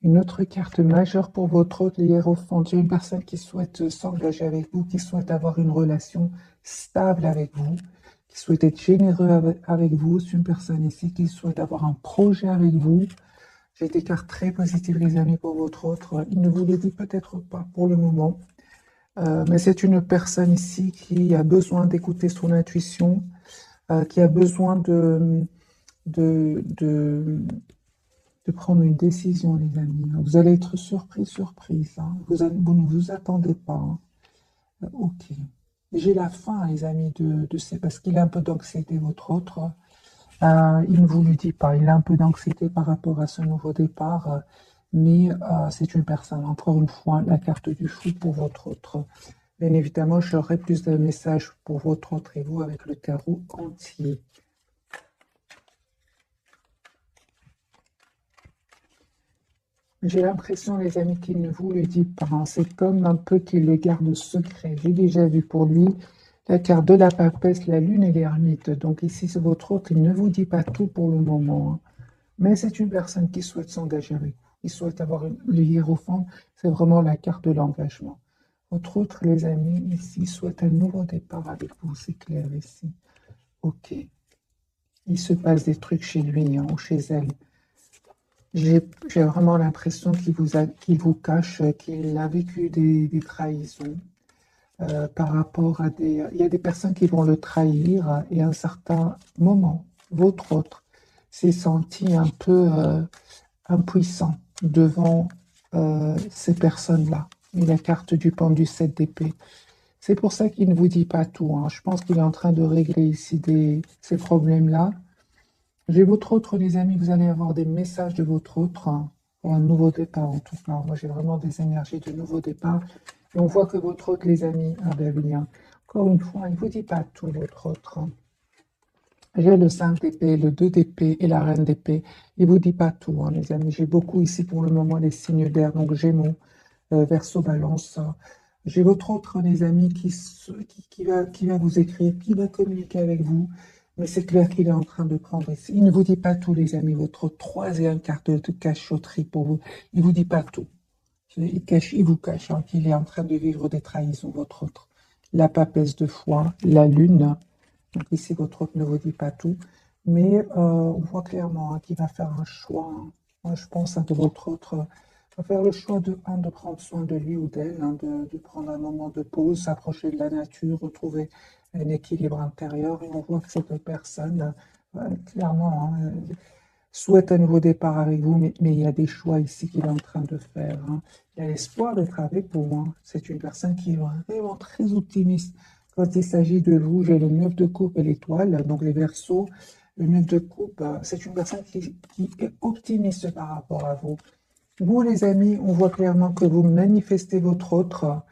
Une autre carte majeure pour votre hôte, l'hiérophante. J'ai une personne qui souhaite s'engager avec vous, qui souhaite avoir une relation stable avec vous, qui souhaite être généreux avec vous. C'est une personne ici qui souhaite avoir un projet avec vous. J'ai des cartes très positives, les amis, pour votre autre. Il ne vous le dit peut-être pas pour le moment, mais c'est une personne ici qui a besoin d'écouter son intuition, qui a besoin de, de, de prendre une décision, les amis. Vous allez être surpris, surprise. Hein. Vous ne vous attendez pas. Hein. Ok. J'ai la fin, les amis, parce qu'il a un peu d'anxiété, votre autre. Il ne vous le dit pas. Il a un peu d'anxiété par rapport à ce nouveau départ. Mais c'est une personne, encore une fois, la carte du fou pour votre autre. Bien évidemment, j'aurai plus de messages pour votre autre et vous avec le tarot entier. J'ai l'impression, les amis, qu'il ne vous le dit pas. Hein. C'est comme un peu qu'il le garde secret. J'ai déjà vu pour lui la carte de la papesse, la lune et l'ermite. Donc ici, c'est votre autre. Il ne vous dit pas tout pour le moment. Hein. Mais c'est une personne qui souhaite s'engager avec vous. Il souhaite avoir le hiérophant. C'est vraiment la carte de l'engagement. Votre autre, les amis, ici, souhaite un nouveau départ avec vous. C'est clair ici. Ok. Il se passe des trucs chez lui hein, ou chez elle. J'ai vraiment l'impression qu'il vous cache, qu'il a vécu des trahisons par rapport à des... Il y a des personnes qui vont le trahir et à un certain moment, votre autre s'est senti un peu impuissant devant ces personnes-là. Et la carte du pendu 7 d'épée. C'est pour ça qu'il ne vous dit pas tout. Hein. Je pense qu'il est en train de régler ici ces problèmes-là. J'ai votre autre, les amis, vous allez avoir des messages de votre autre hein, pour un nouveau départ en tout cas. Moi, j'ai vraiment des énergies de nouveau départ. Et on voit que votre autre, les amis, ah ben bien, encore une fois, il ne vous dit pas tout, votre autre. Hein. J'ai le 5 d'épée, le 2 d'épée et la reine d'épée. Il ne vous dit pas tout, hein, les amis. J'ai beaucoup ici pour le moment les signes d'air, donc Gémeaux, Verseau, Balance. J'ai votre autre, les amis, qui va vous écrire, qui va communiquer avec vous. Mais c'est clair qu'il est en train de prendre ici. Il ne vous dit pas tout, les amis. Votre troisième carte de cachotterie pour vous. Il ne vous dit pas tout. Il vous cache hein, qu'il est en train de vivre des trahisons, votre autre. La papesse de foi, la lune. Donc ici, votre autre ne vous dit pas tout. Mais on voit clairement hein, qu'il va faire un choix. Hein. Moi, je pense hein, que votre autre va faire le choix de prendre soin de lui ou d'elle, hein, de prendre un moment de pause, s'approcher de la nature, retrouver un équilibre intérieur. Et on voit que cette personne, clairement, hein, souhaite un nouveau départ avec vous, mais il y a des choix ici qu'il est en train de faire. Hein. Il a l'espoir d'être avec vous. Hein. C'est une personne qui est vraiment très optimiste. Quand il s'agit de vous, j'ai le 9 de coupe et l'étoile, donc les Verseaux. Le 9 de coupe, c'est une personne qui est optimiste par rapport à vous. Vous, les amis, on voit clairement que vous manifestez votre autre,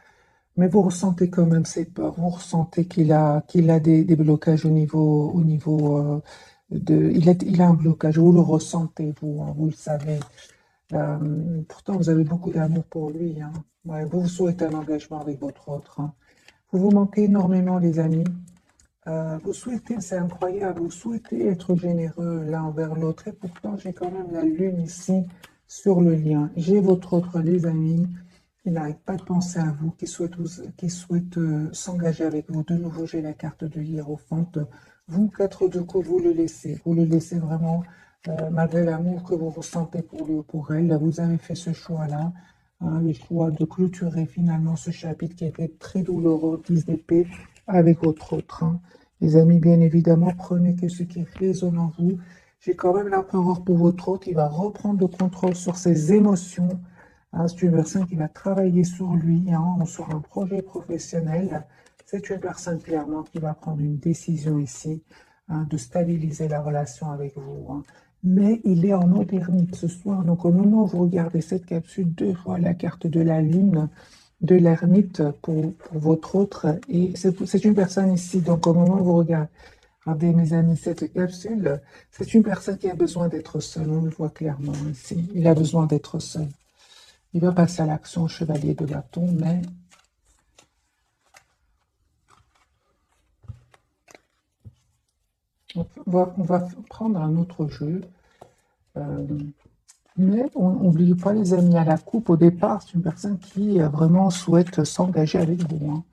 mais vous ressentez quand même ses peurs. Vous ressentez qu'il a des blocages au niveau il a un blocage. Vous le ressentez, vous, hein, vous le savez. Pourtant, vous avez beaucoup d'amour pour lui. Hein. Ouais, vous souhaitez un engagement avec votre autre. Hein. Vous vous manquez énormément, les amis. Vous souhaitez, c'est incroyable, vous souhaitez être généreux l'un envers l'autre. Et pourtant, j'ai quand même la lune ici sur le lien. J'ai votre autre, les amis, qui n'arrête pas de penser à vous, qui souhaite s'engager avec vous. De nouveau, j'ai la carte de hiérophante. Vous, quatre de coups, vous le laissez. Vous le laissez vraiment, malgré l'amour que vous ressentez pour lui ou pour elle. Vous avez fait ce choix-là, hein, le choix de clôturer finalement ce chapitre qui était très douloureux, 10 d'épée, avec votre autre. Hein. Les amis, bien évidemment, prenez que ce qui résonne en vous. J'ai quand même l'empereur pour votre autre. Il va reprendre le contrôle sur ses émotions. Hein, c'est une personne qui va travailler sur lui, hein, sur un projet professionnel. C'est une personne clairement qui va prendre une décision ici, hein, de stabiliser la relation avec vous. Hein. Mais il est en modernité ce soir. Donc au moment où vous regardez cette capsule, deux fois la carte de la lune, de l'ermite pour votre autre. Et c'est une personne ici. Donc au moment où vous regardez, mes amis, cette capsule, c'est une personne qui a besoin d'être seule. On le voit clairement ici. Il a besoin d'être seul. Il va passer à l'action chevalier de bâton, mais on va prendre un autre jeu. Euh, Mais on n'oublie pas les amis, à la coupe, au départ, c'est une personne qui vraiment souhaite s'engager avec vous, hein.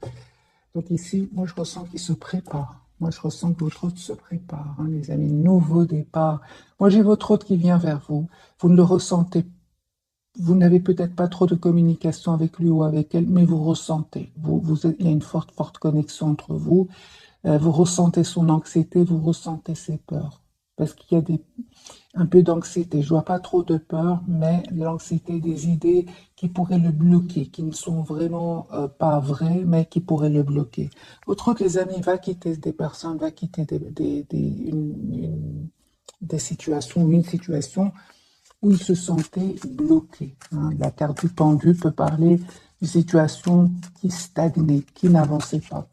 Donc ici, moi je ressens qu'il se prépare. Moi je ressens que votre hôte se prépare, hein, les amis. Nouveau départ. Moi j'ai votre hôte qui vient vers vous. Vous ne le ressentez. Vous n'avez peut-être pas trop de communication avec lui ou avec elle, mais vous ressentez. Il y a une forte, forte connexion entre vous. Vous ressentez son anxiété, vous ressentez ses peurs. Parce qu'il y a un peu d'anxiété. Je vois pas trop de peur, mais l'anxiété des idées qui pourraient le bloquer, qui ne sont vraiment pas vraies, mais qui pourraient le bloquer. Autre que les amis, va quitter des personnes, va quitter des situations, une situation où il se sentait bloqué, hein. La carte du pendu peut parler d'une situation qui stagnait, qui n'avançait pas.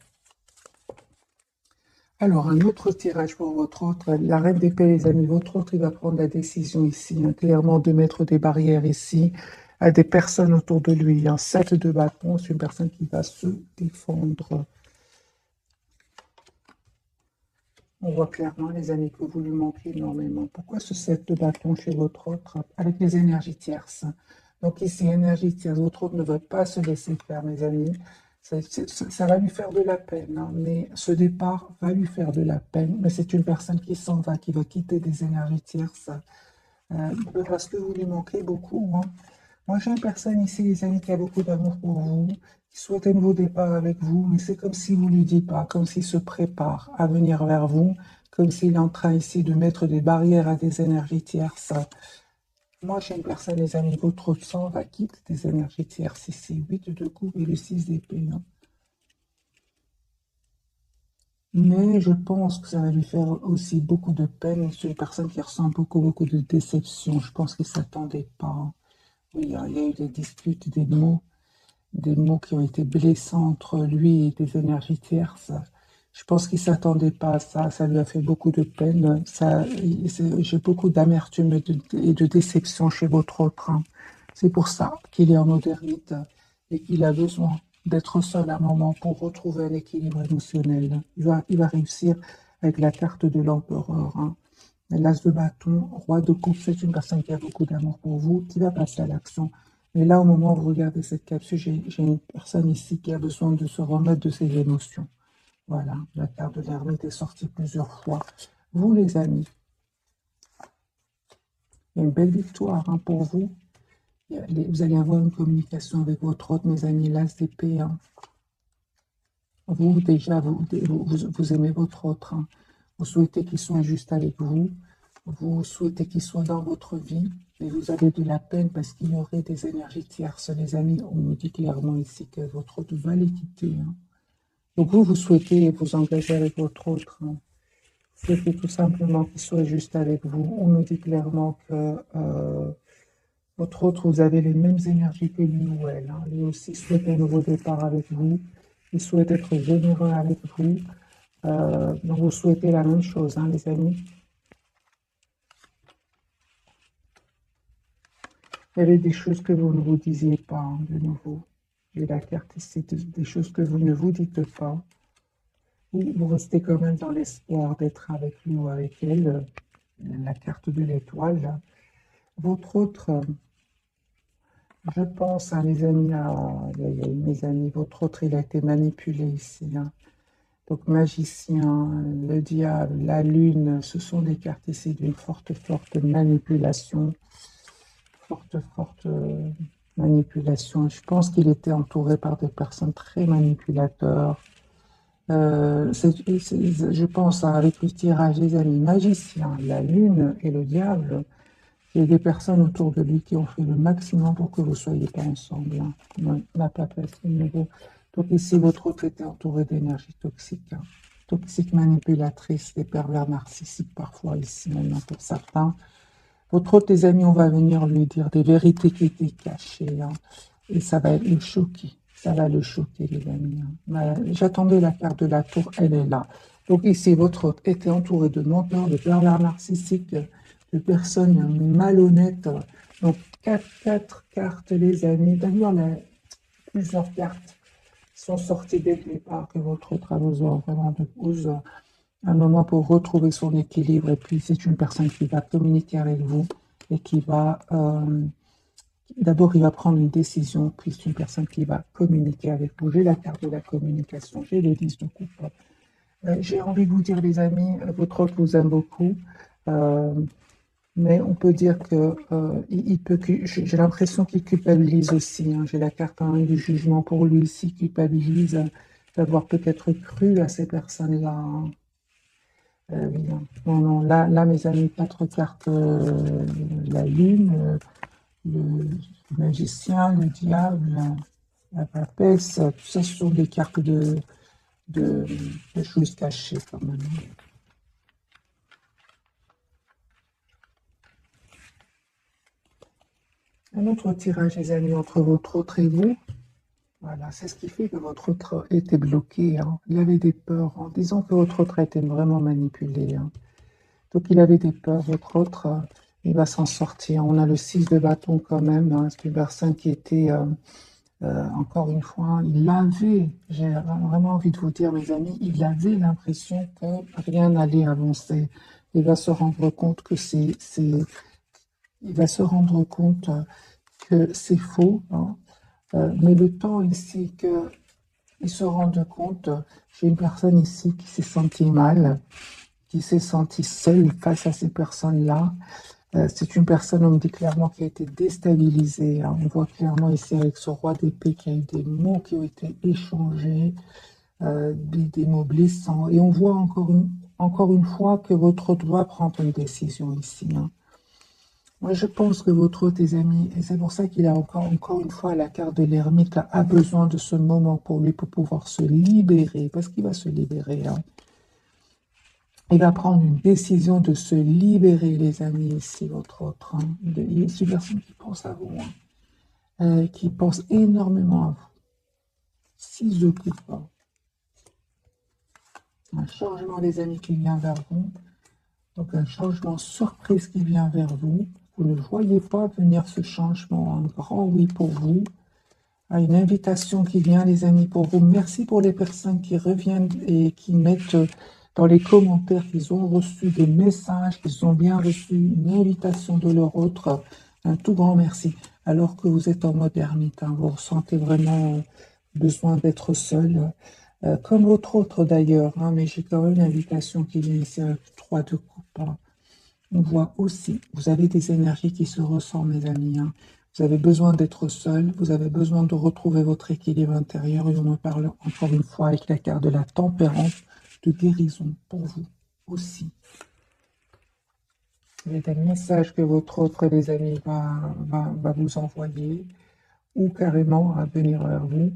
Alors, un autre tirage pour votre autre, la reine d'épée, les amis, votre autre, il va prendre la décision ici, hein, clairement de mettre des barrières ici à des personnes autour de lui. Un 7 de bâton, c'est une personne qui va se défendre. On voit clairement, les amis, que vous lui manquez énormément. Pourquoi ce 7 de bâton chez votre autre avec les énergies tierces? Donc ici, énergie tierce, votre autre ne veut pas se laisser faire, mes amis. Ça va lui faire de la peine, hein, mais ce départ va lui faire de la peine. Mais c'est une personne qui s'en va, qui va quitter des énergies tierces, parce que vous lui manquez beaucoup, hein. Moi, j'ai une personne ici, les amis, qui a beaucoup d'amour pour vous, qui souhaite un nouveau départ avec vous, mais c'est comme si vous ne lui dites pas, comme s'il se prépare à venir vers vous, comme s'il est en train ici de mettre des barrières à des énergies tierces. Moi, j'ai une personne, les amis, votre sang va quitter des énergies tierces ici, 8 de coupe et le 6 d'épée, hein. Mais je pense que ça va lui faire aussi beaucoup de peine. C'est une personne qui ressent beaucoup, beaucoup de déception. Je pense qu'il ne s'attendait pas. Oui, il y a eu des disputes, des mots qui ont été blessants entre lui et des énergies tierces. Je pense qu'il ne s'attendait pas à ça. Ça lui a fait beaucoup de peine. J'ai beaucoup d'amertume et de déception chez votre autre, hein. C'est pour ça qu'il est en modernité et qu'il a besoin d'être seul à un moment pour retrouver un équilibre émotionnel. Il va réussir avec la carte de l'empereur, hein. L'as de bâton, roi de coupe, c'est une personne qui a beaucoup d'amour pour vous, qui va passer à l'action. Mais là, au moment où vous regardez cette capsule, j'ai une personne ici qui a besoin de se remettre de ses émotions. Voilà, la carte de l'ermite est sortie plusieurs fois. Vous, les amis, il y a une belle victoire, hein, pour vous. Vous allez avoir une communication avec votre hôte, mes amis, l'as d'épée, hein. Vous, déjà, vous aimez votre autre, hein. Vous souhaitez qu'il soit juste avec vous. Vous souhaitez qu'il soit dans votre vie. Et vous avez de la peine parce qu'il y aurait des énergies tierces. Les amis, on nous dit clairement ici que votre autre va les quitter, hein. Donc vous souhaitez vous engager avec votre autre, hein. Vous souhaitez tout simplement qu'il soit juste avec vous. On nous dit clairement que votre autre, vous avez les mêmes énergies que lui ou elle, hein. Lui aussi souhaite un nouveau départ avec vous. Il souhaite être généreux avec vous. Donc vous souhaitez la même chose, hein, les amis. Il y avait des choses que vous ne vous disiez pas, hein, de nouveau. J'ai la carte ici, des choses que vous ne vous dites pas. Ou vous restez quand même dans l'espoir d'être avec lui ou avec elle. La carte de l'étoile, là. Votre autre, je pense, hein, les amis, mes amis, votre autre, il a été manipulé ici, hein. Donc, magicien, le diable, la lune, ce sont des cartes ici d'une forte, forte manipulation. Forte, forte manipulation. Je pense qu'il était entouré par des personnes très manipulateurs. Je pense, hein, avec le tirage des amis magiciens, la lune et le diable, il y a des personnes autour de lui qui ont fait le maximum pour que vous ne soyez pas ensemble, hein. On n'a pas passé le niveau. Donc ici, votre autre était entouré d'énergie toxique, hein. Toxique, manipulatrice, des pervers narcissiques parfois ici maintenant pour certains. Votre autre, les amis, on va venir lui dire des vérités qui étaient cachées, hein. Et ça va le choquer. Ça va le choquer, les amis, hein. J'attendais la carte de la tour, elle est là. Donc ici, votre autre était entouré de menteurs, de pervers narcissiques, de personnes malhonnêtes. Donc, quatre cartes, les amis. D'ailleurs, plusieurs cartes sont sorties dès le départ que votre autre a besoin vraiment de pause, un moment pour retrouver son équilibre. Et puis, c'est une personne qui va communiquer avec vous et qui va... D'abord, il va prendre une décision, puis c'est une personne qui va communiquer avec vous. J'ai la carte de la communication, j'ai le 10 de coupe. J'ai envie de vous dire, les amis, votre hôte vous aime beaucoup, euh, mais on peut dire que j'ai l'impression qu'il culpabilise aussi, hein. J'ai la carte du jugement pour lui aussi, culpabilise d'avoir peut-être cru à ces personnes-là, hein. Oui, hein. Non, non, là, mes amis, quatre cartes, la lune, le magicien, le diable, la papesse, tout ça, ce sont des cartes de, de choses cachées quand même. Un autre tirage, les amis, entre votre autre et vous. Voilà, c'est ce qui fait que votre autre était bloqué, hein. Il avait des peurs en disant que votre autre était vraiment manipulé, hein. Donc il avait des peurs, votre autre, il va s'en sortir. On a le 6 de bâton quand même, hein. C'est une personne qui était, encore une fois, il avait, j'ai vraiment envie de vous dire, mes amis, il avait l'impression que rien n'allait avancer. Il va se rendre compte que il va se rendre compte que c'est faux, hein. Mais le temps ici qu'il se rende compte, j'ai une personne ici qui s'est sentie mal, qui s'est sentie seule face à ces personnes-là. C'est une personne, on me dit clairement, qui a été déstabilisée, hein. On voit clairement ici avec ce roi d'épée qu'il y a eu des mots qui ont été échangés, des mots blessants. Et on voit encore une fois que votre hôte doit prendre une décision ici, hein. Moi, je pense que votre hôte, tes amis, et c'est pour ça qu'il a encore une fois la carte de l'ermite, a besoin de ce moment pour lui, pour pouvoir se libérer, parce qu'il va se libérer, hein. Il va prendre une décision de se libérer, les amis, ici, votre autre, hein. Il est une personne qui pense à vous, hein, qui pense énormément à vous. 6 de coupe, hein. Un changement, les amis, qui vient vers vous. Donc, un changement surprise qui vient vers vous. Vous ne voyez pas venir ce changement, un grand oui pour vous. Une invitation qui vient, les amis, pour vous. Merci pour les personnes qui reviennent et qui mettent dans les commentaires qu'ils ont reçu des messages, qu'ils ont bien reçu une invitation de leur autre. Un tout grand merci. Alors que vous êtes en mode ermite, hein, vous ressentez vraiment besoin d'être seul. Comme votre autre d'ailleurs, hein, mais j'ai quand même l'invitation qui vient ici avec 3 de coupe, hein. On voit aussi, vous avez des énergies qui se ressemblent, mes amis, hein. Vous avez besoin d'être seul, vous avez besoin de retrouver votre équilibre intérieur, et on en parle encore une fois avec la carte de la tempérance, de guérison pour vous aussi. Il y a des messages que votre autre, les amis, va vous envoyer, ou carrément à venir vers vous,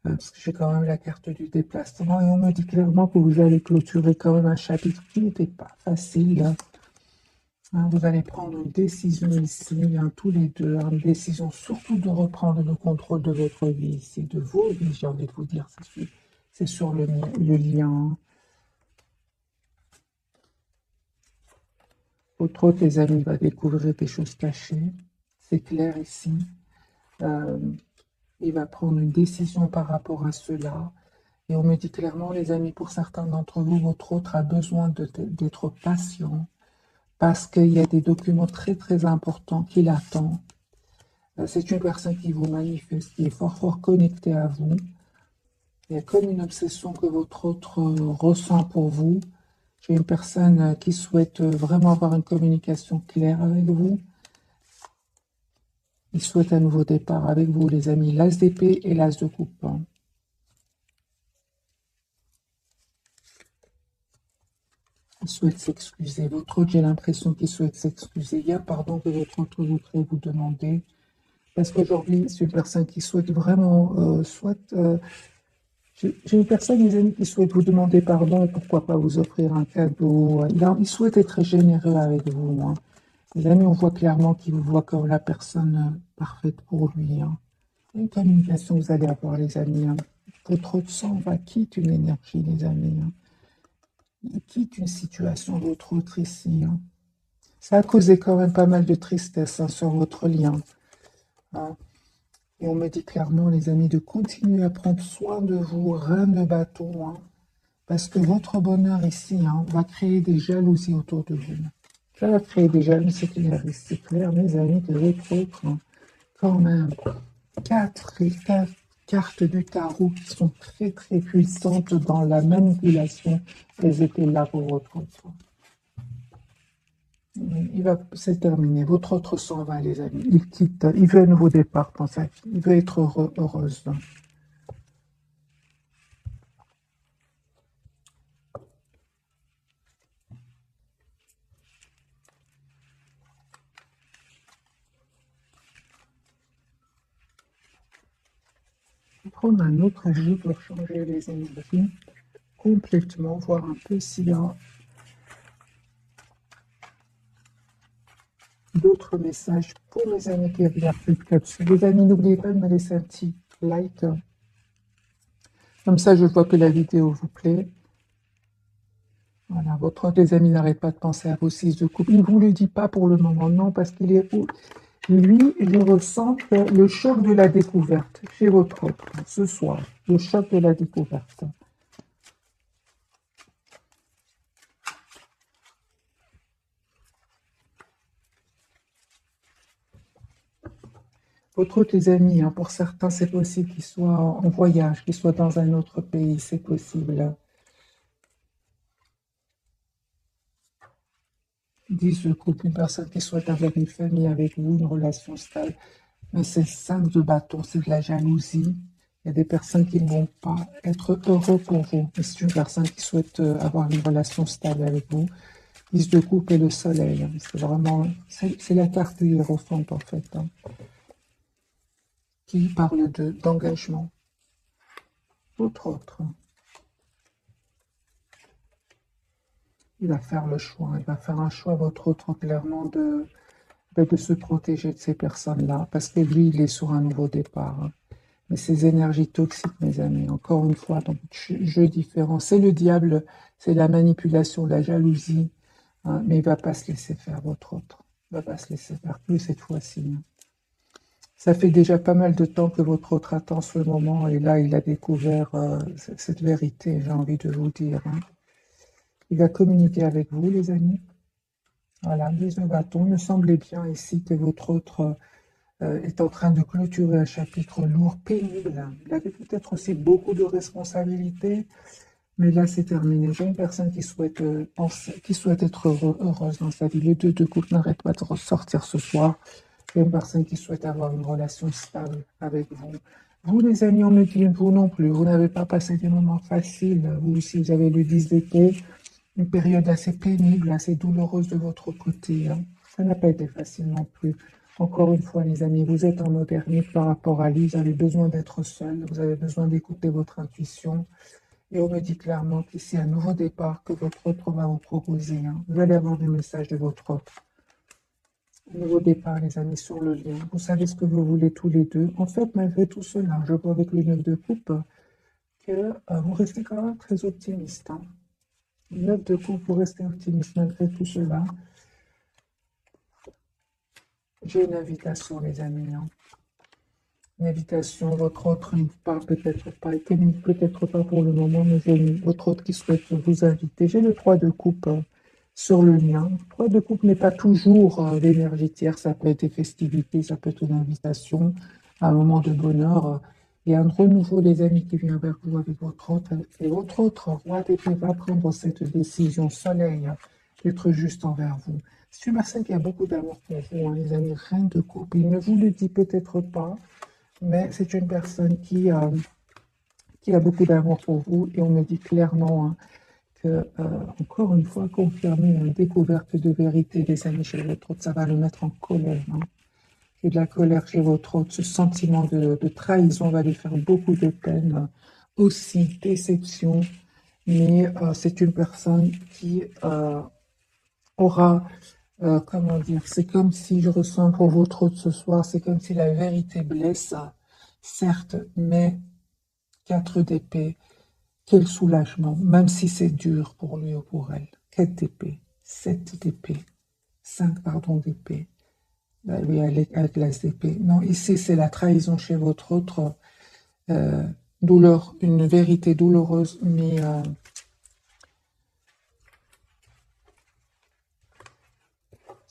parce que j'ai quand même la carte du déplacement, et on me dit clairement que vous allez clôturer quand même un chapitre qui n'était pas facile, hein. Vous allez prendre une décision ici, hein, tous les deux, hein, une décision surtout de reprendre le contrôle de votre vie ici, de vos vies, j'ai envie de vous dire, c'est sur le lien. Votre autre, les amis, va découvrir des choses cachées, c'est clair ici. Il va prendre une décision par rapport à cela. Et on me dit clairement, les amis, pour certains d'entre vous, votre autre a besoin d'être patient, parce qu'il y a des documents très très importants qu'il attend. C'est une personne qui vous manifeste, qui est fort connectée à vous. Il y a comme une obsession que votre autre ressent pour vous. J'ai une personne qui souhaite vraiment avoir une communication claire avec vous. Il souhaite un nouveau départ avec vous, les amis. L'as d'épée et l'as de coupe. Il souhaite s'excuser. Votre autre, j'ai l'impression qu'il souhaite s'excuser. Il y a pardon que votre autre voudrait vous demander. Parce qu'aujourd'hui, c'est une personne qui souhaite vraiment, j'ai une personne, les amis, qui souhaite vous demander pardon et pourquoi pas vous offrir un cadeau. Il souhaite être généreux avec vous, hein. Les amis, on voit clairement qu'il vous voit comme la personne parfaite pour lui, hein. Une communication que vous allez avoir, les amis, hein. Votre autre sang va quitter une énergie, les amis, hein. Il quitte une situation, votre autre ici, hein. Ça a causé quand même pas mal de tristesse, hein, sur votre lien, hein. Et on me dit clairement, les amis, de continuer à prendre soin de vous, reine de bâton, hein, parce que votre bonheur ici, hein, va créer des jalousies autour de vous. Ça va créer des jalousies claristes. C'est clair, mes amis, que votre autre, quand même, quatre cartes du tarot qui sont très très puissantes dans la manipulation. Elles étaient là pour votre autre. C'est terminé. Votre autre s'en va, les amis. Il quitte. Il veut un nouveau départ dans sa vie. Il veut être heureuse. Je vais prendre un autre jeu pour changer les énergies complètement, voir un peu s'il y a d'autres messages pour mes amis qui regardent cette capsule. Les amis, n'oubliez pas de me laisser un petit like. Comme ça, je vois que la vidéo vous plaît. Voilà, votre les amis n'arrête pas de penser à vos 6 de coupe. Il ne vous le dit pas pour le moment, non, parce qu'il est où? Lui, il ressent le choc de la découverte chez votre autre ce soir. Le choc de la découverte. Votre autre, les amis, hein, pour certains, c'est possible qu'ils soient en voyage, qu'ils soient dans un autre pays, c'est possible. 10 de coupe, une personne qui souhaite avoir une famille avec vous, une relation stable. Mais c'est 5 de bâton, c'est de la jalousie. Il y a des personnes qui ne vont pas être heureux pour vous. Et c'est une personne qui souhaite avoir une relation stable avec vous. 10 de coupe et le soleil. Hein. C'est vraiment, c'est la carte du Hiérophant en fait. Hein, qui parle d'engagement. Votre autre. Il va faire le choix. Il va faire un choix, votre autre, clairement, de se protéger de ces personnes-là. Parce que lui, il est sur un nouveau départ. Hein. Mais ces énergies toxiques, mes amis, encore une fois, donc jeu différent. C'est le diable, c'est la manipulation, la jalousie, hein, mais il ne va pas se laisser faire, votre autre. Il ne va pas se laisser faire plus cette fois-ci. Hein. Ça fait déjà pas mal de temps que votre autre attend ce moment, et là, il a découvert cette vérité, j'ai envie de vous dire. Hein. Il va communiquer avec vous, les amis. Voilà, 10 de bâton. Il me semblait bien ici que votre autre est en train de clôturer un chapitre lourd, pénible. Il avait peut-être aussi beaucoup de responsabilités, mais là c'est terminé. J'ai une personne qui souhaite qui souhaite être heureuse dans sa vie. Les 2 de coupe n'arrêtent pas de ressortir ce soir. J'ai une personne qui souhaite avoir une relation stable avec vous. Vous, les amis, on me dit, vous non plus, vous n'avez pas passé des moments faciles. Vous aussi, vous avez le 10 d'épée, une période assez pénible, assez douloureuse de votre côté. Hein. Ça n'a pas été facile non plus. Encore une fois, les amis, vous êtes en mode ermite par rapport à lui. Vous avez besoin d'être seul. Vous avez besoin d'écouter votre intuition. Et on me dit clairement qu'ici, un nouveau départ que votre autre va vous proposer. Hein. Vous allez avoir des messages de votre autre. Un nouveau départ, les amis, sur le lien. Vous savez ce que vous voulez tous les deux. En fait, malgré tout cela, je vois avec le 9 de coupe que vous restez quand même très optimiste. Hein. 9 de coupe, vous restez optimiste malgré tout cela. J'ai une invitation, les amis. Hein. Une invitation, votre autre ne parle peut-être pas, il communique peut-être pas pour le moment, mais j'ai votre autre qui souhaite vous inviter. J'ai le 3 de coupe sur le lien. Le 3 de coupe n'est pas toujours l'énergie tierce, ça peut être des festivités, ça peut être une invitation, un moment de bonheur. Il y a un renouveau, les amis, qui vient vers vous avec votre autre. Et votre autre, roi d'épée, va prendre cette décision soleil d'être juste envers vous. C'est une personne qui a beaucoup d'amour pour vous, hein, les amis, reine de coupe. Il ne vous le dit peut-être pas, mais c'est une personne qui a beaucoup d'amour pour vous et on me dit clairement hein, que, encore une fois, confirmer une découverte de vérité des amis chez votre autre, ça va le mettre en colère. Hein. Et de la colère chez votre autre, ce sentiment de trahison va lui faire beaucoup de peine, aussi déception, mais c'est une personne qui aura, comment dire, c'est comme si je ressens pour votre autre ce soir, c'est comme si la vérité blesse, certes, mais 4 d'épée, quel soulagement, même si c'est dur pour lui ou pour elle. 4 d'épée, 7 d'épée, 5 pardon d'épée. Oui, avec l'as d'épée. Non, ici c'est la trahison chez votre autre. Douleur, une vérité douloureuse, mais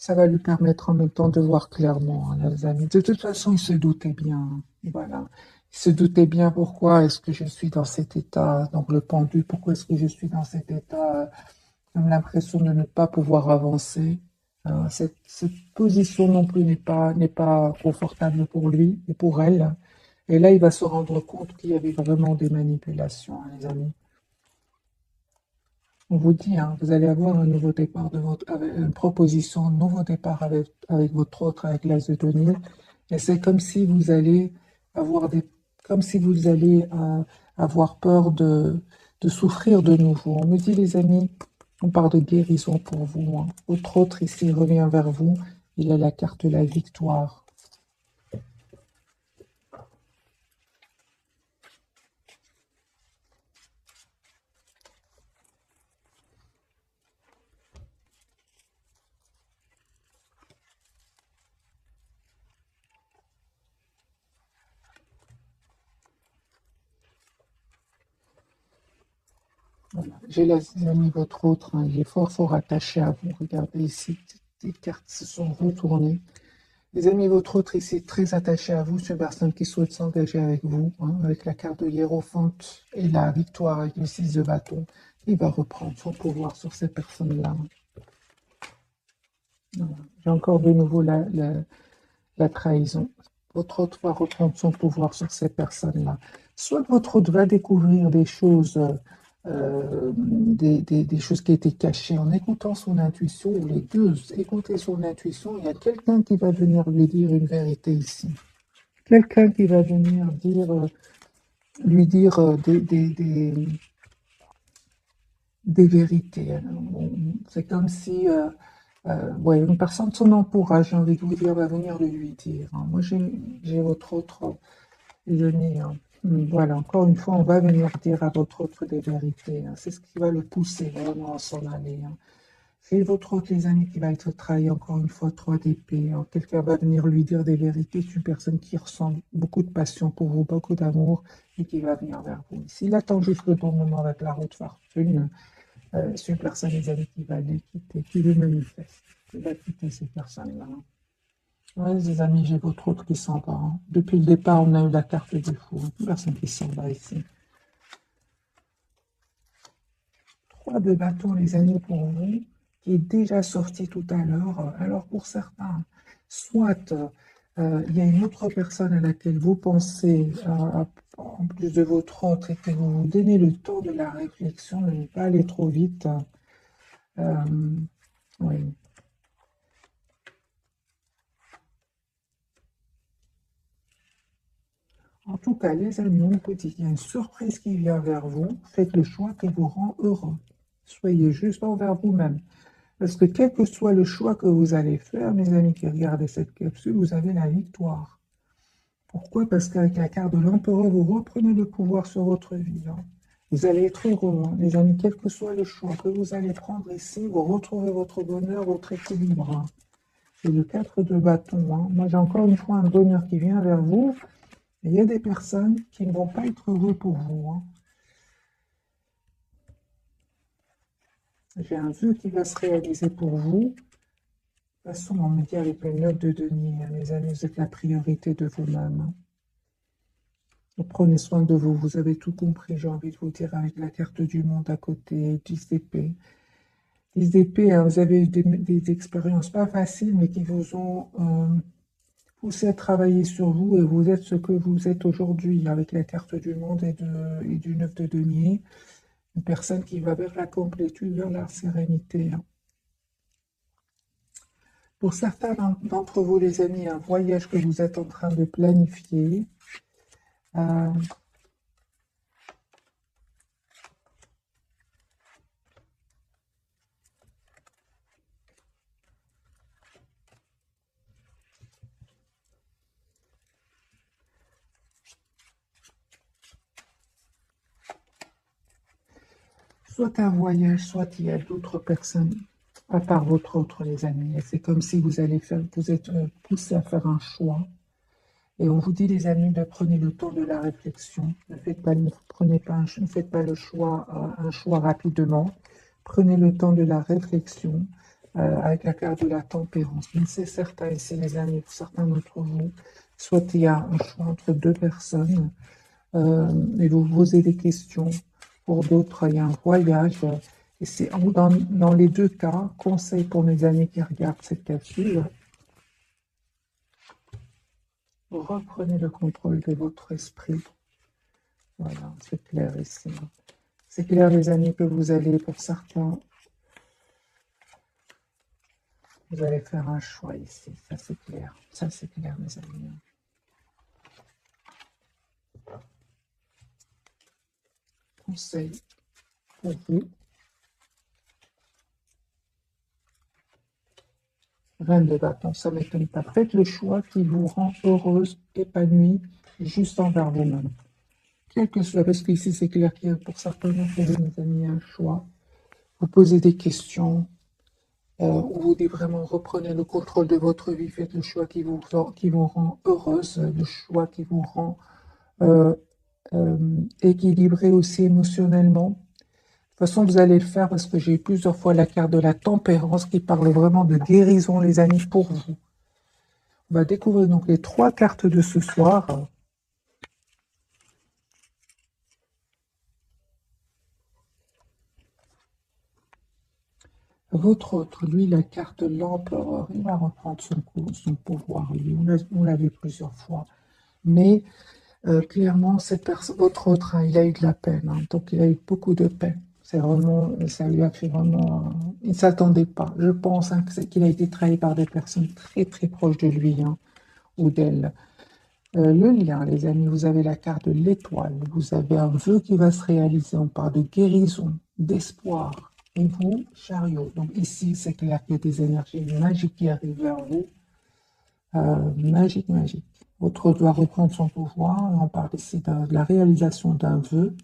Ça va lui permettre en même temps de voir clairement, hein, les amis. De toute façon, il se doutait bien. Voilà. Il se doutait bien pourquoi est-ce que je suis dans cet état. Donc le pendu, pourquoi est-ce que je suis dans cet état. J'ai l'impression de ne pas pouvoir avancer. Cette position non plus n'est pas confortable pour lui et pour elle. Et là, il va se rendre compte qu'il y avait vraiment des manipulations, hein, les amis. On vous dit, hein, vous allez avoir un nouveau départ avec une proposition, un nouveau départ avec votre autre, avec l'as de denier. Et c'est comme si vous allez avoir comme si vous allez avoir peur de souffrir de nouveau. On me dit, les amis, on parle de guérison pour vous, hein. Votre autre ici revient vers vous. Il a la carte de la victoire. Voilà. J'ai les amis, votre autre, hein, il est fort, fort attaché à vous. Regardez ici, les cartes se sont retournées. Les amis, votre autre ici est très attaché à vous, c'est une personne qui souhaite s'engager avec vous, hein, avec la carte de hiérophante et la victoire avec le 6 de bâton. Il va reprendre son pouvoir sur ces personnes-là. Voilà. J'ai encore de nouveau la trahison. Votre autre va reprendre son pouvoir sur ces personnes-là. Soit votre autre va découvrir des choses, des choses qui étaient cachées en écoutant son intuition, ou les deux, écouter son intuition. Il y a quelqu'un qui va venir lui dire une vérité ici. Quelqu'un qui va venir lui dire des vérités. C'est comme si ouais, une personne de son entourage, j'ai envie de vous dire, va venir le lui dire, hein. Moi, j'ai votre autre, les amis, hein. Voilà, encore une fois, on va venir dire à votre autre des vérités, hein. C'est ce qui va le pousser vraiment à s'en aller, hein. C'est votre autre, les amis, qui va être trahi, encore une fois, 3 d'épée, hein. Quelqu'un va venir lui dire des vérités. C'est une personne qui ressent beaucoup de passion pour vous, beaucoup d'amour, et qui va venir vers vous. S'il attend juste le bon moment avec la route fortune, c'est une personne, les amis, qui va les quitter, qui les manifeste, qui va quitter ces personnes-là. Oui, les amis, j'ai votre autre qui s'en va, hein. Depuis le départ, on a eu la carte du fou. Une personne qui s'en va ici. 3 de bâton, les amis, pour vous, qui est déjà sorti tout à l'heure. Alors, pour certains, soit il y a une autre personne à laquelle vous pensez, en plus de votre autre, et que vous vous donnez le temps de la réflexion, de ne pas aller trop vite. Oui. En tout cas, les amis, on peut dire qu'il y a une surprise qui vient vers vous. Faites le choix qui vous rend heureux. Soyez juste envers vous-même. Parce que quel que soit le choix que vous allez faire, mes amis qui regardez cette capsule, vous avez la victoire. Pourquoi? Parce qu'avec la carte de l'empereur, vous reprenez le pouvoir sur votre vie, hein. Vous allez être heureux, hein, les amis, quel que soit le choix que vous allez prendre ici, vous retrouvez votre bonheur, votre équilibre, hein. C'est le 4 de bâton, hein. Moi, j'ai encore une fois un bonheur qui vient vers vous. Il y a des personnes qui ne vont pas être heureux pour vous, hein. J'ai un vœu qui va se réaliser pour vous. De toute façon, on me dit avec le 9 de denier, hein, mes amis, vous êtes la priorité de vous-même, hein. Donc, prenez soin de vous, vous avez tout compris, j'ai envie de vous dire, avec la carte du monde à côté, 10 d'épée. 10 d'épée, hein, vous avez eu des expériences pas faciles, mais qui vous ont poussé à travailler sur vous, et vous êtes ce que vous êtes aujourd'hui, avec la carte du monde et du 9 de denier. Une personne qui va vers la complétude, vers la sérénité, hein. Pour certains d'entre vous, les amis, un voyage que vous êtes en train de planifier. Euh, Soit un voyage, soit il y a d'autres personnes à part votre autre, les amis. Et c'est comme si vous êtes poussé à faire un choix. Et on vous dit, les amis, de prenez le temps de la réflexion. Ne faites pas le choix, un choix rapidement. Prenez le temps de la réflexion. avec la carte de la tempérance. Mais c'est certain ici, les amis, pour certains d'entre vous, soit il y a un choix entre deux personnes, et vous posez des questions. Pour d'autres, il y a un voyage. Et c'est dans les deux cas, conseil pour mes amis qui regardent cette capsule, reprenez le contrôle de votre esprit. Voilà, c'est clair ici. C'est clair, les amis, que vous allez, pour certains, vous allez faire un choix ici. Ça, c'est clair. Ça, c'est clair, mes amis. Conseil pour vous. Reine de bâton, ça ne m'étonne pas. Faites le choix qui vous rend heureuse, épanouie, juste envers vous-même. Quel que soit, parce qu'ici c'est clair qu'il y a pour certains d'entre vous, mes amis, un choix. Vous posez des questions, vous dites vraiment reprenez le contrôle de votre vie, faites le choix qui vous rend heureuse, le choix qui vous rend euh, équilibré aussi émotionnellement. De toute façon, vous allez le faire parce que j'ai eu plusieurs fois la carte de la tempérance qui parle vraiment de guérison, les amis, pour vous. On va découvrir donc les 3 cartes de ce soir. Votre autre, lui, la carte de l'empereur, il va reprendre son pouvoir, lui. On l'a vu plusieurs fois. Mais clairement, votre autre, hein, il a eu de la peine. Hein, donc, il a eu beaucoup de peine. C'est vraiment, ça lui a fait vraiment. Il ne s'attendait pas. Je pense hein, qu'il a été trahi par des personnes très très proches de lui hein, ou d'elle. Le lien, les amis, vous avez la carte de l'étoile. Vous avez un vœu qui va se réaliser. On parle de guérison, d'espoir. Et vous, chariot. Donc ici, c'est clair qu'il y a des énergies magiques qui arrivent vers vous. Magique, magique. Votre doit reprendre son pouvoir. On parle ici de la réalisation d'un vœu.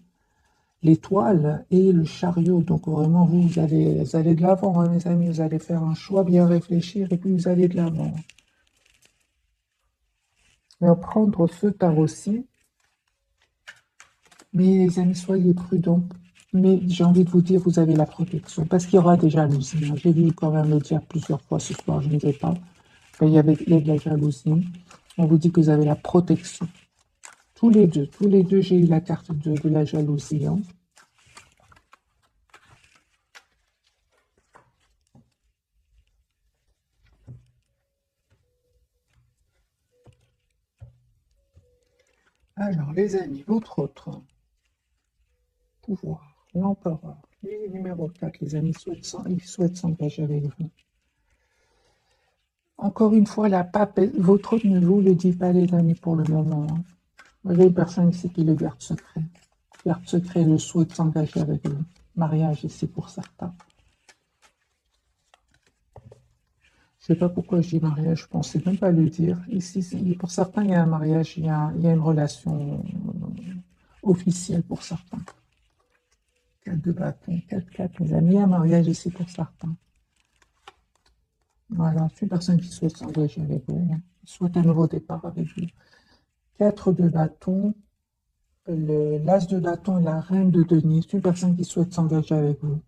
L'étoile et le chariot. Donc vraiment, vous allez de l'avant, hein, mes amis. Vous allez faire un choix, bien réfléchir, et puis vous allez de l'avant. Et en prendre ce tarot-ci. Mais les amis, soyez prudents. Mais j'ai envie de vous dire, vous avez la protection. Parce qu'il y aura des jalousies. J'ai vu quand même le dire plusieurs fois ce soir, je ne sais pas. Il y a de la jalousie. On vous dit que vous avez la protection. Tous les deux, j'ai eu la carte de la jalousie. Hein. Alors, les amis, votre autre pouvoir, l'empereur, lui, numéro 4, les amis, il souhaite s'engager avec vous. Encore une fois, la pape, votre autre ne vous le dit pas, les amis, pour le moment. Hein. Vous avez une personne ici qui le garde secret. Garde secret le souhait de s'engager avec vous. Mariage ici pour certains. Je ne sais pas pourquoi je dis mariage, je ne pensais même pas le dire. Ici, pour certains, il y a un mariage, il y a une relation officielle pour certains. 4 de bâton, 4, mes amis, il y a un mariage ici pour certains. Voilà, c'est une personne qui souhaite s'engager avec vous, hein, souhaite un nouveau départ avec vous. 4 de bâton, l'as de bâton et la reine de denier, c'est une personne qui souhaite s'engager avec vous,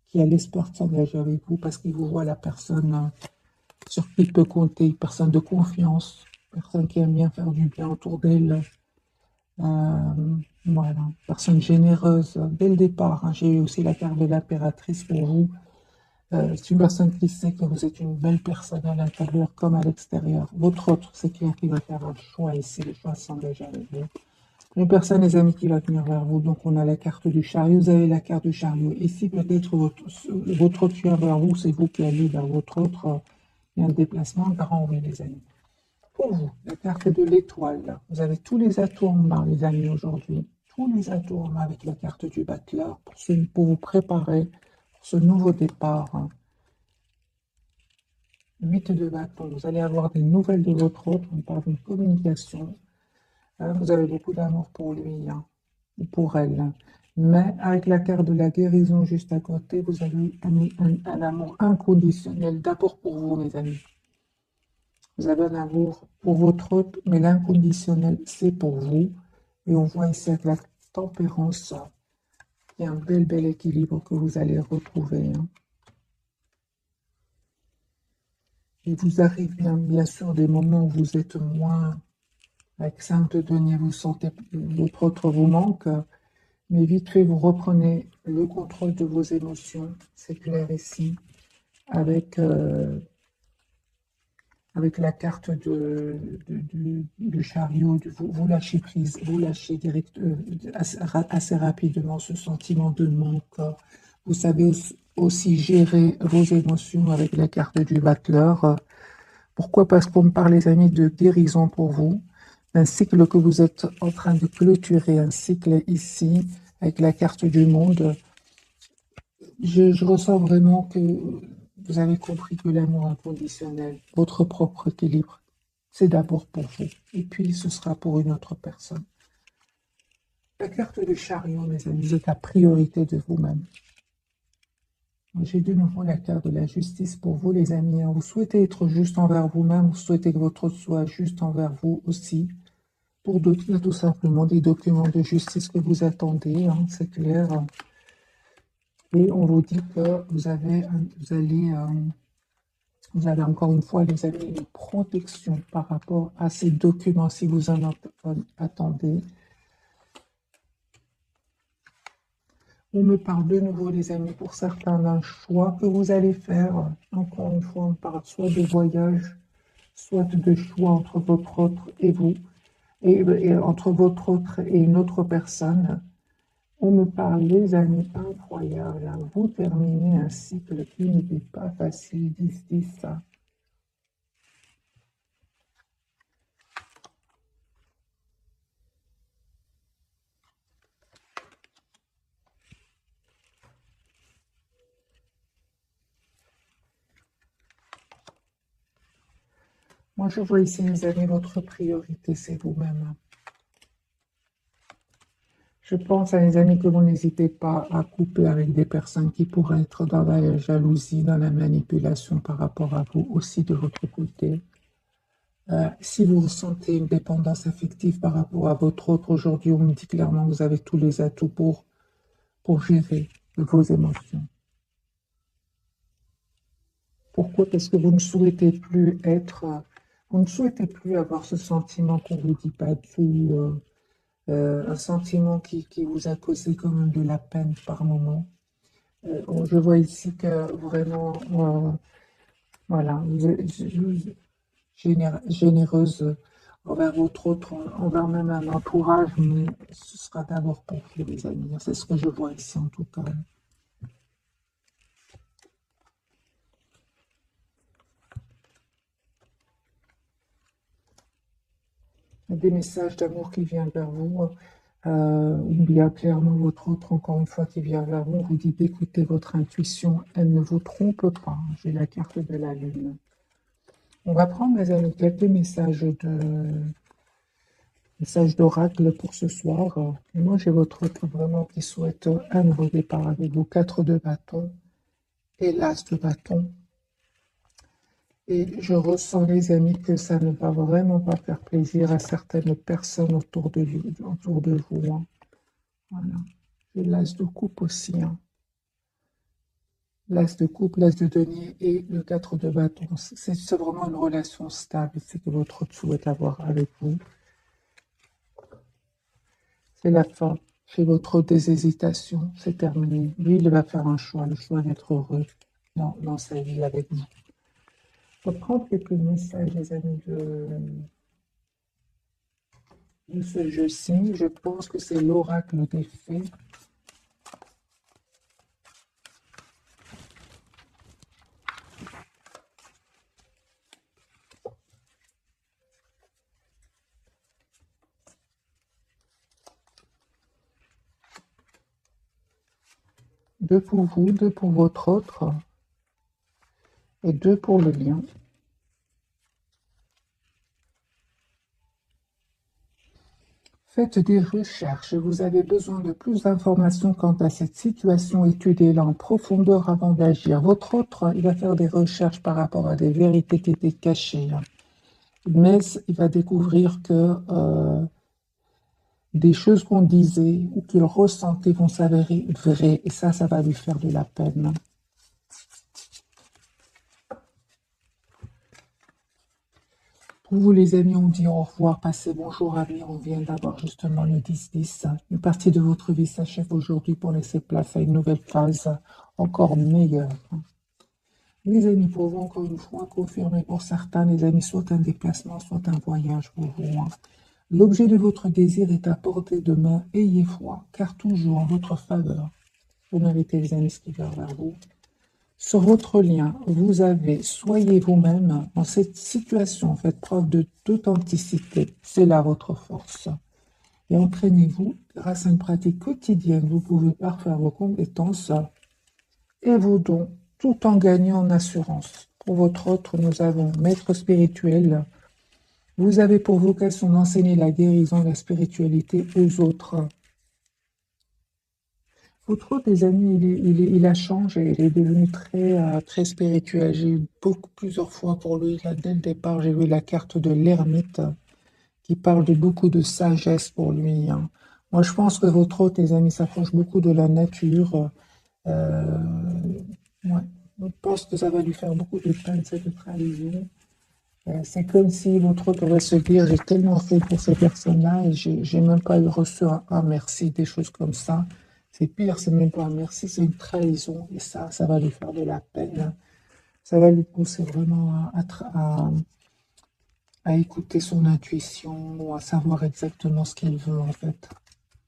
qui a l'espoir de s'engager avec vous parce qu'il vous voit la personne sur qui il peut compter, personne de confiance, personne qui aime bien faire du bien autour d'elle. Voilà, personne généreuse dès le départ. Hein, j'ai eu aussi la carte de l'impératrice pour vous. C'est une personne qui sait que vous êtes une belle personne à l'intérieur comme à l'extérieur. Votre autre, c'est clair qu'il va faire un choix ici, le choix de s'engager avec vous. Une personne, les amis, qui va venir vers vous. Donc, on a la carte du chariot. Vous avez la carte du chariot. Ici, peut-être votre autre vient vers vous. C'est vous qui allez vers votre autre. Il y a un déplacement grand, oui, les amis. Pour vous, la carte de l'étoile. Vous avez tous les atouts en main, les amis, aujourd'hui. Tous les atouts en main avec la carte du battleur pour vous préparer pour ce nouveau départ. 8 de bâton. Vous allez avoir des nouvelles de votre autre. On parle d'une communication. Vous avez beaucoup d'amour pour lui hein, ou pour elle. Hein. Mais avec la carte de la guérison juste à côté, vous avez un amour inconditionnel d'abord pour vous, mes amis. Vous avez un amour pour votre autre, mais l'inconditionnel, c'est pour vous. Et on voit ici avec la tempérance, il y a un bel équilibre que vous allez retrouver. Hein. Il vous arrive bien sûr des moments où vous êtes moins avec 5 de denier, vous sentez votre autre vous manque, mais vite fait, vous reprenez le contrôle de vos émotions, c'est clair ici, avec, avec la carte du chariot, vous lâchez prise, vous lâchez assez rapidement ce sentiment de manque. Vous savez aussi gérer vos émotions avec la carte du battleur. Pourquoi? Parce qu'on me parle, les amis, de guérison pour vous, d'un cycle que vous êtes en train de clôturer, un cycle ici, avec la carte du monde. Je ressens vraiment que vous avez compris que l'amour inconditionnel, votre propre équilibre, c'est d'abord pour vous, et puis ce sera pour une autre personne. La carte du chariot, mes amis, vous êtes la priorité de vous-même. J'ai de nouveau la carte de la justice pour vous, les amis. Vous souhaitez être juste envers vous-même, vous souhaitez que votre autre soit juste envers vous aussi. Pour d'autres, il y a tout simplement des documents de justice que vous attendez, c'est clair. Et on vous dit que vous avez encore une fois, les amis, une protection par rapport à ces documents si vous en attendez. On me parle de nouveau, les amis, pour certains, d'un choix que vous allez faire. Encore une fois, on parle soit de voyage, soit de choix entre votre autre et vous, et entre votre autre et une autre personne. On me parle, les amis, incroyables. Vous terminez un cycle qui n'était pas facile, disent ça. Moi, je vois ici, mes amis, votre priorité, c'est vous-même. Je pense à mes amis que vous n'hésitez pas à couper avec des personnes qui pourraient être dans la jalousie, dans la manipulation par rapport à vous aussi de votre côté. Si vous ressentez une dépendance affective par rapport à votre autre, aujourd'hui, on me dit clairement que vous avez tous les atouts pour gérer vos émotions. Pourquoi? Parce que vous ne souhaitez plus vous ne souhaitez plus avoir ce sentiment qu'on vous dit pas tout, un sentiment qui vous a causé quand même de la peine par moment. Je vois ici que vraiment, voilà, vous êtes généreuse envers votre autre, envers même un entourage, mais ce sera d'abord pour vous, les amis. C'est ce que je vois ici en tout cas. Des messages d'amour qui viennent vers vous, ou bien clairement votre autre, encore une fois, qui vient vers vous, vous dit d'écouter votre intuition, elle ne vous trompe pas. J'ai la carte de la lune. On va prendre, mes amis, quelques messages d'oracle pour ce soir. Et moi, j'ai votre autre vraiment qui souhaite un nouveau départ avec vous. 4 de bâton et l'as de bâton. Et je ressens, les amis, que ça ne va vraiment pas faire plaisir à certaines personnes autour de vous. Voilà. Et l'as de coupe aussi. L'as de coupe, l'as de denier et le 4 de bâton. C'est vraiment une relation stable. C'est que votre autre souhaite avoir avec vous. C'est la fin. Chez votre déshésitations, c'est terminé. Lui, il va faire un choix, le choix d'être heureux dans sa vie avec vous. Je vais prendre quelques messages, les amis, de ce jeu-ci. Je pense que c'est l'oracle des fées. Deux pour vous, deux pour votre autre et deux pour le lien. Faites des recherches. Vous avez besoin de plus d'informations quant à cette situation. Étudiez-la en profondeur avant d'agir. Votre autre, il va faire des recherches par rapport à des vérités qui étaient cachées. Mais il va découvrir que des choses qu'on disait ou qu'il ressentait vont s'avérer vraies. Et ça va lui faire de la peine. Vous, les amis, on dit au revoir, passez bonjour à lui. On vient d'avoir justement le 10-10. Une partie de votre vie s'achève aujourd'hui pour laisser place à une nouvelle phase encore meilleure. Les amis, pour vous, encore une fois, confirmé pour certains, les amis, soit un déplacement, soit un voyage pour vous, hein. L'objet de votre désir est à portée de main. Ayez foi, car toujours en votre faveur. Vous méritez, les amis, ce qui vient vers vous. Sur votre lien, vous avez, soyez vous-même dans cette situation, faites preuve d'authenticité, c'est là votre force. Et entraînez-vous grâce à une pratique quotidienne, vous pouvez parfaire vos compétences et vos dons, tout en gagnant en assurance. Pour votre autre, nous avons maître spirituel. Vous avez pour vocation d'enseigner la guérison et la spiritualité aux autres. Votre autre, les amis, il a changé, il est devenu très spirituel. J'ai eu plusieurs fois pour lui, là, dès le départ, j'ai vu la carte de l'ermite qui parle de beaucoup de sagesse pour lui, hein. Moi, je pense que votre autre, les amis, s'approche beaucoup de la nature. Euh, ouais, je pense que ça va lui faire beaucoup de peine, cette trahison. C'est comme si votre autre pourrait se dire, j'ai tellement fait pour ces personnes-là et j'ai même pas eu reçu un merci, des choses comme ça. C'est pire, c'est même pas un merci, c'est une trahison. Et ça va lui faire de la peine. Ça va lui pousser vraiment à écouter son intuition, à savoir exactement ce qu'il veut en fait.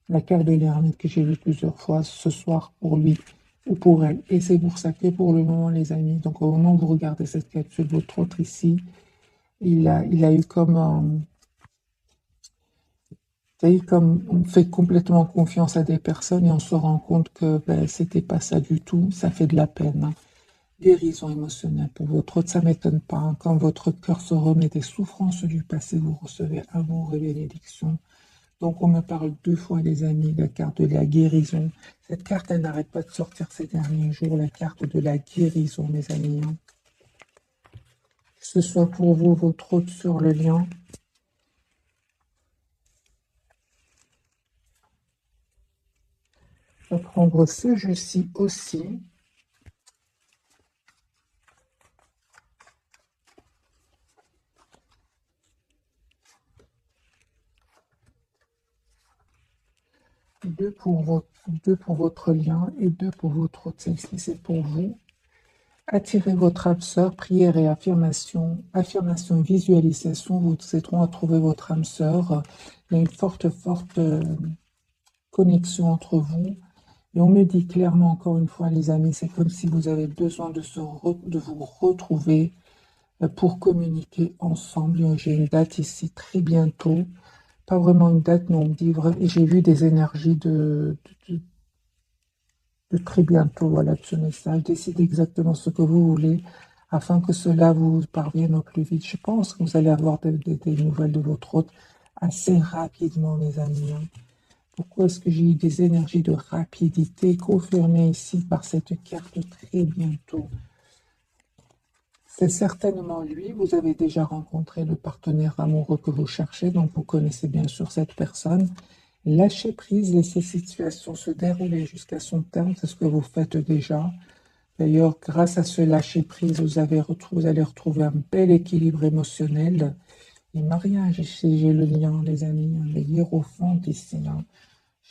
La carte de l'ermite que j'ai vue plusieurs fois ce soir pour lui ou pour elle. Et c'est pour ça que pour le moment, les amis, donc au moment où vous regardez cette capsule, votre autre ici, il a eu comme, vous savez, comme on fait complètement confiance à des personnes et on se rend compte que ben, c'était pas ça du tout, ça fait de la peine, hein. Guérison émotionnelle pour votre autre, ça m'étonne pas, hein. Quand votre cœur se remet des souffrances du passé, vous recevez amour et bénédiction. Donc on me parle deux fois, les amis, la carte de la guérison. Cette carte, elle n'arrête pas de sortir ces derniers jours, la carte de la guérison, mes amis, hein. Que ce soit pour vous, votre autre sur le lien. On va prendre ce jeu-ci aussi. Deux pour votre lien et deux pour votre autre. Celle-ci, c'est pour vous. Attirez votre âme sœur, prière et affirmation. Affirmation et visualisation vous aideront à trouver votre âme sœur. Il y a une forte connexion entre vous. Et on me dit clairement, encore une fois, les amis, c'est comme si vous avez besoin de vous retrouver pour communiquer ensemble. J'ai une date ici très bientôt. Pas vraiment une date, mais on me dit vraiment, et j'ai vu des énergies de très bientôt, voilà, de ce message. Décidez exactement ce que vous voulez afin que cela vous parvienne au plus vite. Je pense que vous allez avoir des nouvelles de votre hôte assez rapidement, mes amis, hein. Pourquoi est-ce que j'ai eu des énergies de rapidité confirmées ici par cette carte très bientôt? C'est certainement lui. Vous avez déjà rencontré le partenaire amoureux que vous cherchez, donc vous connaissez bien sûr cette personne. Lâchez prise, laissez cette situation se dérouler jusqu'à son terme, c'est ce que vous faites déjà. D'ailleurs, grâce à ce lâcher prise, vous allez retrouver un bel équilibre émotionnel. Et mariage, ici, j'ai le lien, les amis, hein, les hiérophantes ici, hein.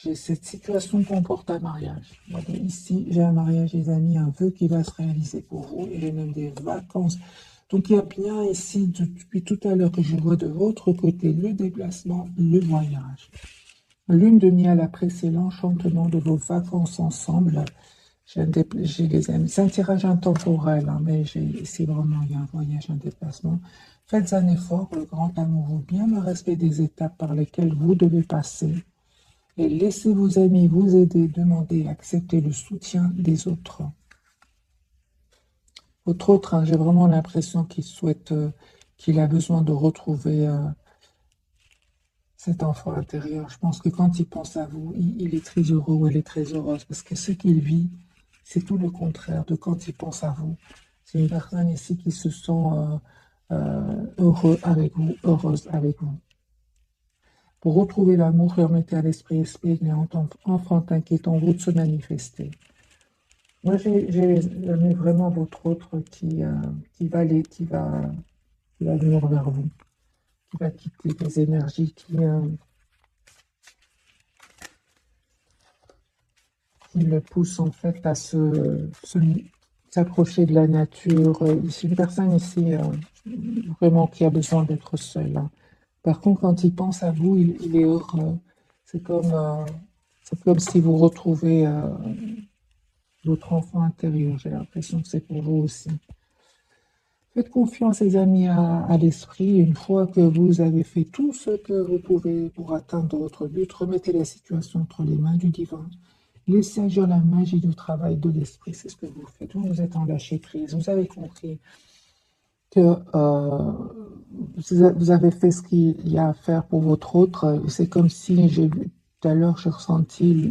J'ai cette situation qu'on porte un mariage. Regardez, ici, j'ai un mariage, les amis, un vœu qui va se réaliser pour vous, et j'ai même des vacances. Donc, il y a bien ici, depuis tout à l'heure que je vois de votre côté, le déplacement, le voyage. Lune de miel après, c'est l'enchantement de vos vacances ensemble. J'ai les amis. C'est un tirage intemporel, hein, mais ici vraiment, il y a un voyage, un déplacement. Faites un effort, le grand amoureux, bien le respect des étapes par lesquelles vous devez passer. Et laissez vos amis vous aider, demander, accepter le soutien des autres. Votre autre, hein, j'ai vraiment l'impression qu'il souhaite, qu'il a besoin de retrouver cet enfant intérieur. Je pense que quand il pense à vous, il est très heureux ou elle est très heureuse. Parce que ce qu'il vit, c'est tout le contraire de quand il pense à vous. C'est une personne ici qui se sent heureux avec vous, heureuse avec vous. Pour retrouver l'amour, permettez à l'esprit espiègle et enfantin qui est en vous de se manifester. Moi, j'ai vraiment votre autre qui va venir vers vous. qui va quitter, des énergies qui le poussent en fait à s'approcher de la nature. C'est une personne ici vraiment qui a besoin d'être seule, hein. Par contre, quand il pense à vous, il est heureux. C'est comme, euh, c'est comme si vous retrouvez votre enfant intérieur. J'ai l'impression que c'est pour vous aussi. Faites confiance, les amis, à l'esprit. Une fois que vous avez fait tout ce que vous pouvez pour atteindre votre but, remettez la situation entre les mains du divin. Laissez agir la magie du travail de l'esprit. C'est ce que vous faites. Vous êtes en lâcher prise. Vous avez compris que vous avez fait ce qu'il y a à faire pour votre autre. C'est comme si, j'ai vu tout à l'heure, j'ai ressenti,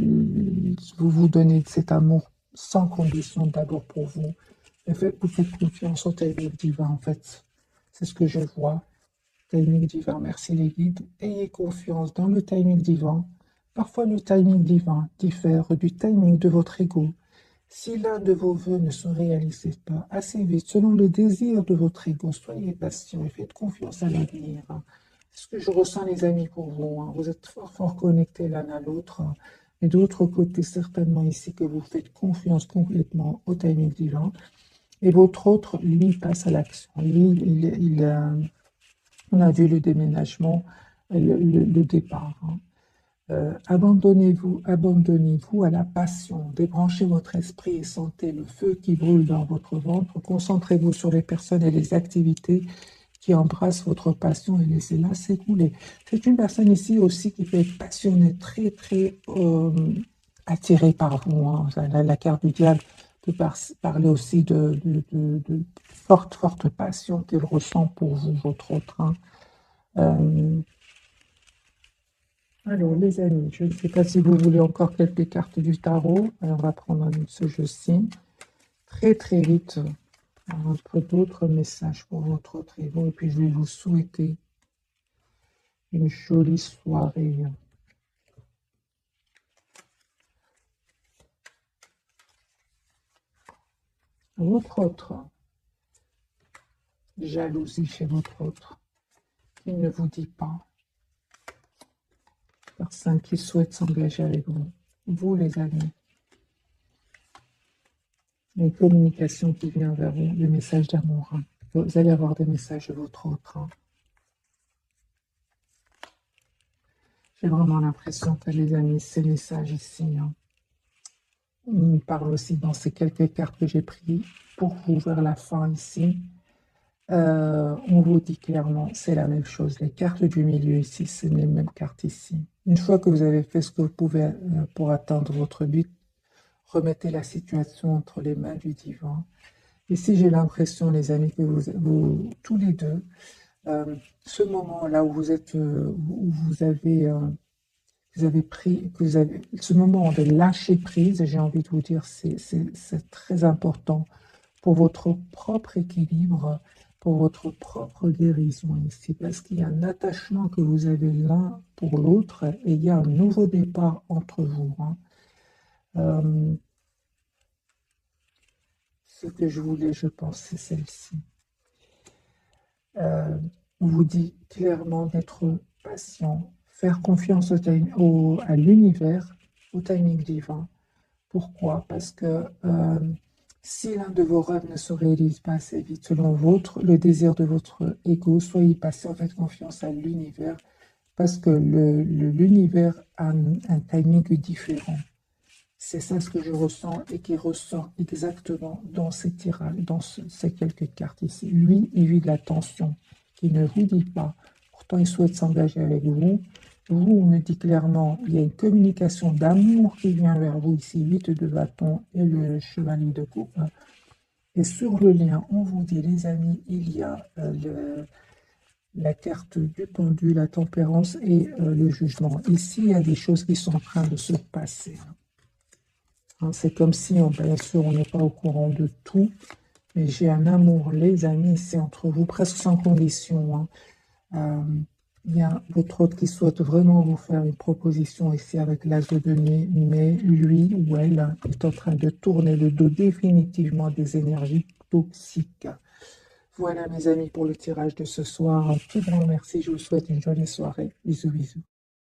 vous vous donnez cet amour sans condition d'abord pour vous. Et vous faites confiance au timing divin, en fait. C'est ce que je vois. Timing divin, merci les guides. Ayez confiance dans le timing divin. Parfois, le timing divin diffère du timing de votre ego. Si l'un de vos vœux ne se réalise pas assez vite, selon le désir de votre ego, soyez patient et faites confiance à l'avenir. C'est ce que je ressens, les amis, pour vous, hein. Vous êtes fort, fort connectés l'un à l'autre, hein. Et de l'autre côté, certainement ici, que vous faites confiance complètement au timing divin. Et votre autre, lui, passe à l'action. Lui, on a vu le déménagement, le départ, hein. Abandonnez-vous à la passion, débranchez votre esprit et sentez le feu qui brûle dans votre ventre. Concentrez-vous sur les personnes et les activités qui embrassent votre passion et laissez-la s'écouler. C'est une personne ici aussi qui peut être passionnée, très, très attirée par vous, hein. La carte du diable peut parler aussi de forte, forte passion qu'il ressent pour vous, votre autre, hein. Euh, alors, les amis, je ne sais pas si vous voulez encore quelques cartes du tarot. Alors, on va prendre ce jeu-ci. Très, très vite, un peu d'autres messages pour votre autre et vous. Et puis, je vais vous souhaiter une jolie soirée. Votre autre, jalousie chez votre autre, qui ne vous dit pas. Personne qui souhaite s'engager avec vous. Vous, les amis. Une communication qui vient vers vous, des messages d'amour, hein. Vous allez avoir des messages de votre autre, hein. J'ai vraiment l'impression que, les amis, ces messages ici, hein, on parle aussi dans ces quelques cartes que j'ai prises pour vous vers la fin ici. On vous dit clairement, c'est la même chose. Les cartes du milieu ici, c'est les mêmes cartes ici. Une fois que vous avez fait ce que vous pouvez pour atteindre votre but, remettez la situation entre les mains du divin. Ici, j'ai l'impression, les amis, que vous tous les deux, ce moment-là où vous êtes, où vous avez pris, ce moment de lâcher prise, j'ai envie de vous dire, c'est très important pour votre propre équilibre, pour votre propre guérison ici, parce qu'il y a un attachement que vous avez l'un pour l'autre et il y a un nouveau départ entre vous, hein. Ce que je voulais, je pense, c'est celle-ci. On vous dit clairement d'être patient, faire confiance à l'univers, au timing divin. Pourquoi? Parce que si l'un de vos rêves ne se réalise pas assez vite selon le désir de votre ego, soyez patient, faites confiance à l'univers, parce que l'univers a un timing différent. C'est ça ce que je ressens et qui ressort exactement dans ces tirages, dans ces quelques cartes ici. Lui, il vit de la tension qui ne vous dit pas. Pourtant, il souhaite s'engager avec vous. Vous, on me dit clairement, il y a une communication d'amour qui vient vers vous ici, 8 de bâton et le chevalier de coupe. Et sur le lien, on vous dit, les amis, il y a la carte du pendu, la tempérance et le jugement. Ici, il y a des choses qui sont en train de se passer. C'est comme si, bien sûr, on n'est pas au courant de tout, mais j'ai un amour, les amis, c'est entre vous, presque sans condition, hein. Il y a votre autre qui souhaite vraiment vous faire une proposition ici avec l'as de denier, mais lui ou elle est en train de tourner le dos définitivement des énergies toxiques. Voilà mes amis pour le tirage de ce soir. Un tout grand merci, je vous souhaite une jolie soirée. Bisous, bisous.